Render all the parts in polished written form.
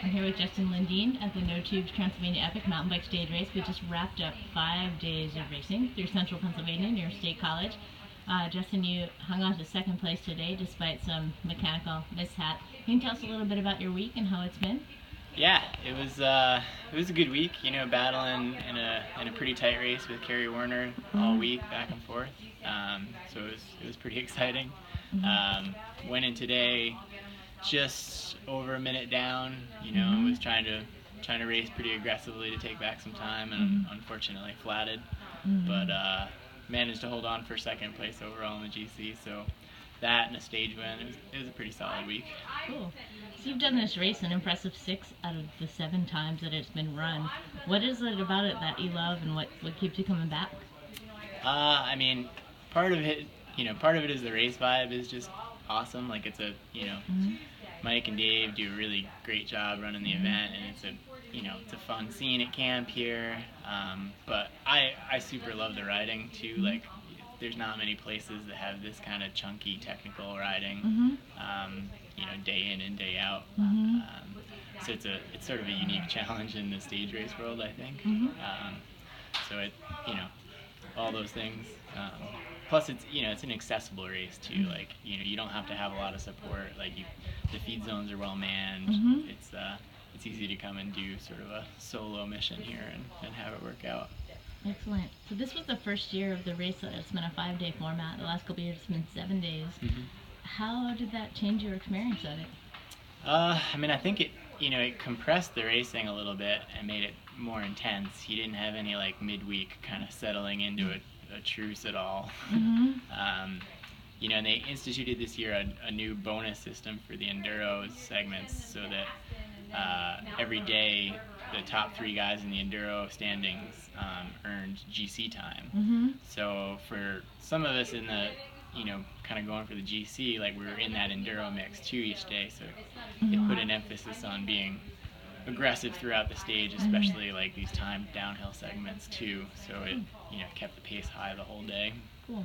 I'm here with Justin Lindine at the No Tubes Trans-Sylvania Epic mountain bike stage race. We just wrapped up 5 days of racing through central Pennsylvania near State College. Justin, you hung on to second place today despite some mechanical mishap. Can you tell us a little bit about your week and how it's been? Yeah, it was a good week. You know, battling in a pretty tight race with Kerry Warner all week, back and forth. So it was pretty exciting. Went in today just over a minute down. You know, was trying to race pretty aggressively to take back some time, and unfortunately flatted. But managed to hold on for second place overall in the GC. So that and a stage win, it was a pretty solid week. Cool. So you've done this race an impressive 6 out of the 7 times that it's been run. What is it about it that you love, and what keeps you coming back? I mean, part of it is the race vibe is just awesome. Like, it's Mike and Dave do a really great job running the event, and it's a fun scene at camp here. But I super love the riding too. Like, there's not many places that have this kind of chunky technical riding, day in and day out. So it's sort of a unique challenge in the stage race world, I think. So all those things. Plus, it's an accessible race too. Like, you don't have to have a lot of support. Like, the feed zones are well manned. It's easy to come and do sort of a solo mission here and have it work out. Excellent. So this was the first year of the race that it's been a 5-day format. The last couple of years it's been 7 days. How did that change your experience of it? I mean, I think it compressed the racing a little bit and made it more intense. You didn't have any like midweek kind of settling into a truce at all. And they instituted this year a new bonus system for the enduro segments, so that every day the top 3 guys in the enduro standings earned GC time. So for some of us in the kind of going for the GC, like, we were in that enduro mix too each day, so it put an emphasis on being aggressive throughout the stage, especially like these timed downhill segments too. So it kept the pace high the whole day. Cool.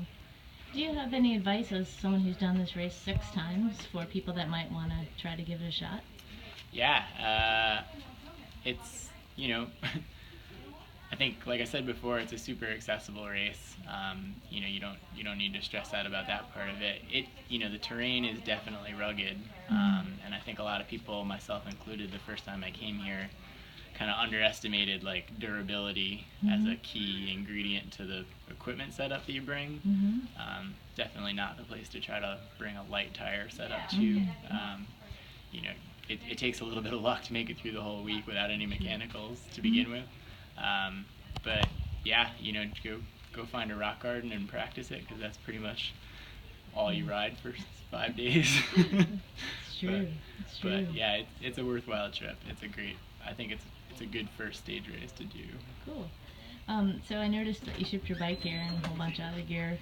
Do you have any advice as someone who's done this race 6 times for people that might want to try to give it a shot? Yeah, it's I think, like I said before, it's a super accessible race. You don't need to stress out about that part of it. The terrain is definitely rugged, and I think a lot of people, myself included, the first time I came here, kind of underestimated like durability as a key ingredient to the equipment setup that you bring. Definitely not the place to try to bring a light tire setup to. It takes a little bit of luck to make it through the whole week without any mechanicals to begin with. But yeah, go find a rock garden and practice it, because that's pretty much all you ride for 5 days. It's true. But yeah, it's a worthwhile trip. I think it's a good first stage race to do. Cool. So I noticed that you shipped your bike here and a whole bunch of other gear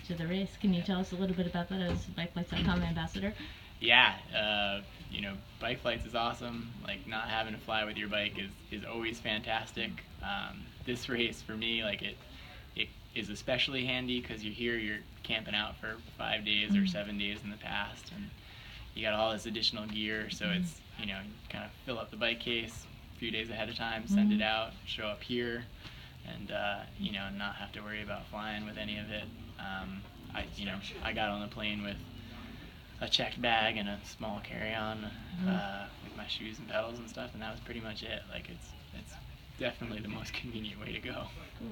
to the race. Can you tell us a little bit about that as Bikeflights.com ambassador? Yeah, Bikeflights is awesome. Like, not having to fly with your bike is always fantastic. This race for me, like, it is especially handy because you're camping out for 5 days or 7 days in the past, and you got all this additional gear. So it's kind of fill up the bike case a few days ahead of time, send it out, show up here, and not have to worry about flying with any of it. I got on the plane with a checked bag and a small carry-on with my shoes and pedals and stuff, and that was pretty much it. Like, it's definitely the most convenient way to go. Cool.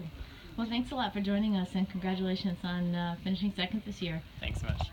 Well, thanks a lot for joining us, and congratulations on finishing second this year. Thanks so much.